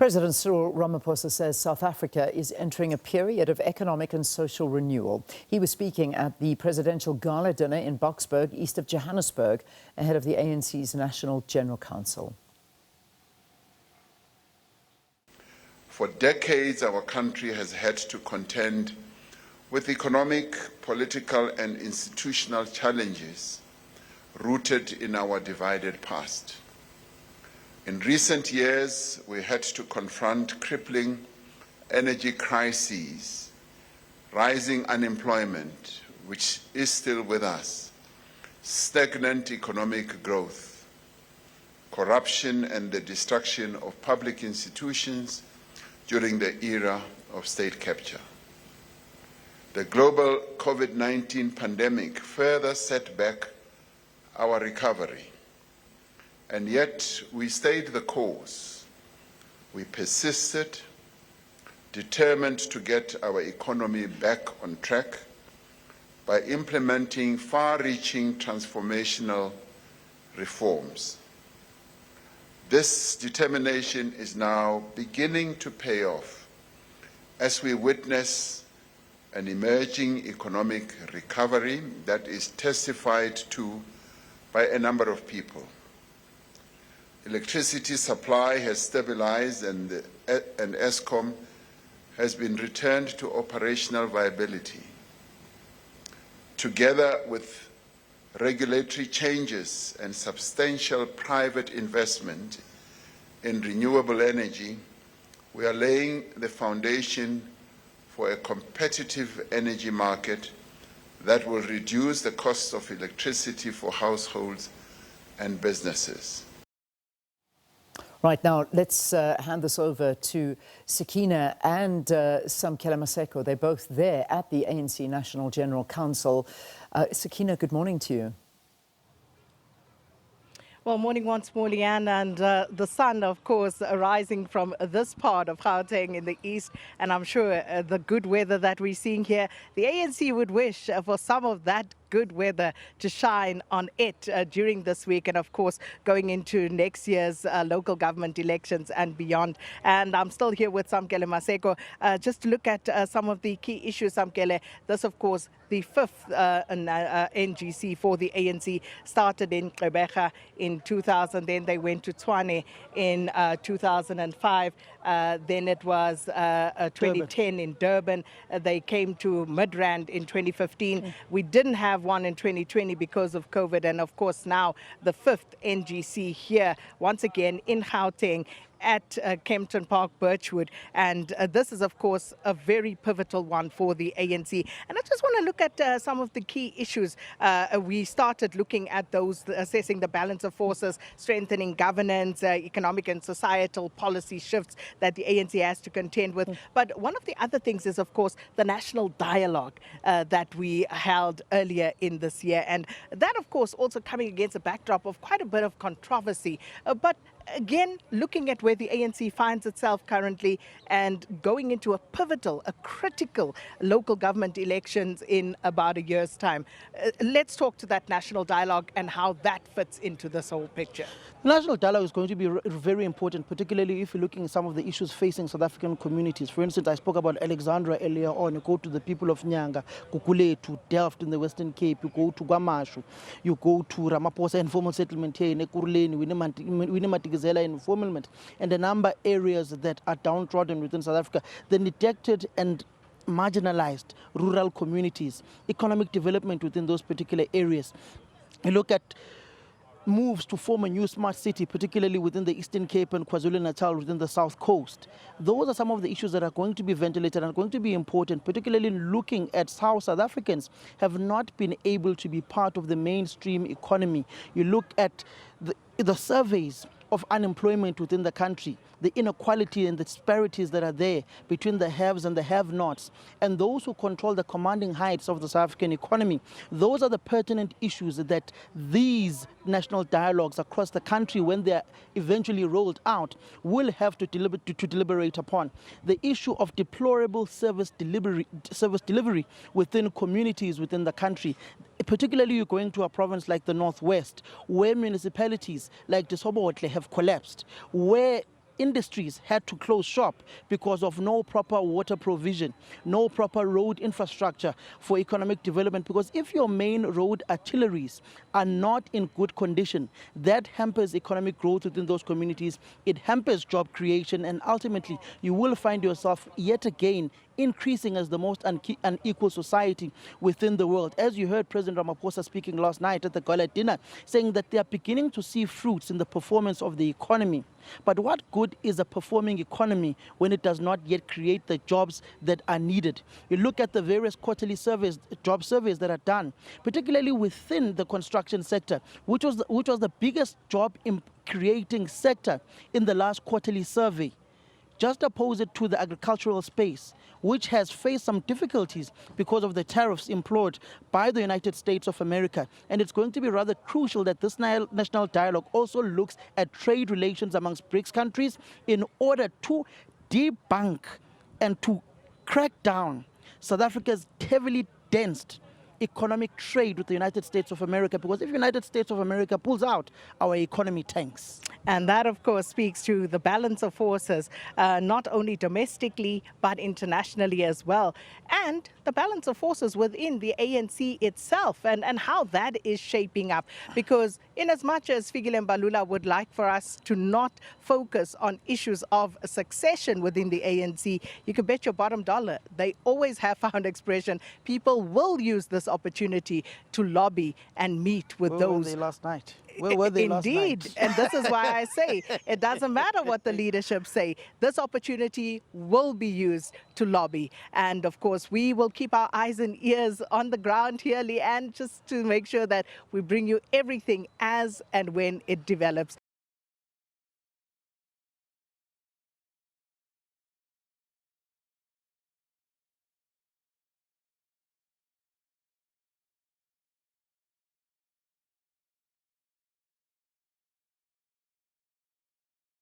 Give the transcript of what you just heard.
President Cyril Ramaphosa says South Africa is entering a period of economic and social renewal. He was speaking at the presidential gala dinner in Boksburg, east of Johannesburg, ahead of the ANC's National General Council. For decades, our country has had to contend with economic, political, and institutional challenges rooted in our divided past. In recent years, we had to confront crippling energy crises, rising unemployment, which is still with us, stagnant economic growth, corruption, and the destruction of public institutions during the era of state capture. The global COVID-19 pandemic further set back our recovery. And yet we stayed the course. We persisted, determined to get our economy back on track by implementing far-reaching transformational reforms. This determination is now beginning to pay off as we witness an emerging economic recovery that is testified to by a number of people. Electricity supply has stabilized and Eskom has been returned to operational viability. Together with regulatory changes and substantial private investment in renewable energy, we are laying the foundation for a competitive energy market that will reduce the cost of electricity for households and businesses. Right now, let's hand this over to Sakina and Samkele Maseko. They're both there at the ANC National General Council. Sakina, good morning to you. Well, morning once more, Leanne, and the sun, of course, rising from this part of Gauteng in the east, and I'm sure the good weather that we're seeing here, the ANC would wish for some of that good weather to shine on it during this week, and of course going into next year's local government elections and beyond. And I'm still here with Samkele Maseko just to look at some of the key issues. Samkele, this of course the fifth NGC for the ANC started in Gqeberha in 2000, then they went to Tshwane in 2005, then it was 2010 in Durban, they came to Midrand in 2015. We didn't have one in 2020 because of COVID, and of course now the fifth NGC here once again in Gauteng at Kempton Park, Birchwood, and this is of course a very pivotal one for the ANC. And I just want to look at some of the key issues. We started looking at those, assessing the balance of forces, strengthening governance, economic and societal policy shifts that the ANC has to contend with. But one of the other things is of course the national dialogue that we held earlier in this year, and that of course also coming against a backdrop of quite a bit of controversy, but again, looking at where the ANC finds itself currently and going into a pivotal, a critical local government elections in about a year's time. Let's talk to that national dialogue and how that fits into this whole picture. The national dialogue is going to be very important, particularly if you're looking at some of the issues facing South African communities. For instance, I spoke about Alexandra earlier on. You go to the people of Nyanga, Kukule, to Delft in the Western Cape, you go to Guamashu, you go to Ramaphosa informal settlement here in Ekurhuleni, Winematigizela informal, and a number of areas that are downtrodden within South Africa, the neglected and marginalized rural communities, economic development within those particular areas. You look at moves to form a new smart city, particularly within the Eastern Cape and KwaZulu-Natal within the South Coast. Those are some of the issues that are going to be ventilated and are going to be important, particularly looking at how South Africans have not been able to be part of the mainstream economy. You look at the surveys of unemployment within the country, the inequality and the disparities that are there between the haves and the have-nots, and those who control the commanding heights of the South African economy. Those are the pertinent issues that these national dialogues across the country, when they are eventually rolled out, will have to deliberate upon. The issue of deplorable service delivery within communities within the country. Particularly you're going to a province like the Northwest, where municipalities like Disobotle have collapsed, where industries had to close shop because of no proper water provision, no proper road infrastructure for economic development. Because if your main road arteries are not in good condition, that hampers economic growth within those communities. It hampers job creation, and ultimately you will find yourself yet again increasing as the most unequal society within the world. As you heard President Ramaphosa speaking last night at the gala dinner, saying that they are beginning to see fruits in the performance of the economy. But what good is a performing economy when it does not yet create the jobs that are needed? You look at the various quarterly surveys, job surveys that are done, particularly within the construction sector, which was the biggest job creating sector in the last quarterly survey. Just oppose it to the agricultural space, which has faced some difficulties because of the tariffs employed by the United States of America. And it's going to be rather crucial that this national dialogue also looks at trade relations amongst BRICS countries in order to debunk and to crack down South Africa's heavily densed economic trade with the United States of America, because if the United States of America pulls out, our economy tanks. And that, of course, speaks to the balance of forces, not only domestically, but internationally as well. And the balance of forces within the ANC itself and how that is shaping up. Because in as much as Fikile Mbalula would like for us to not focus on issues of succession within the ANC, you can bet your bottom dollar they always have found expression. People will use this opportunity to lobby and meet with Where those. were they last night? Where were they last night? Indeed, and this is why I say it doesn't matter what the leadership say. This opportunity will be used to lobby. And of course, we will keep our eyes and ears on the ground here, Leanne, just to make sure that we bring you everything as and when it develops.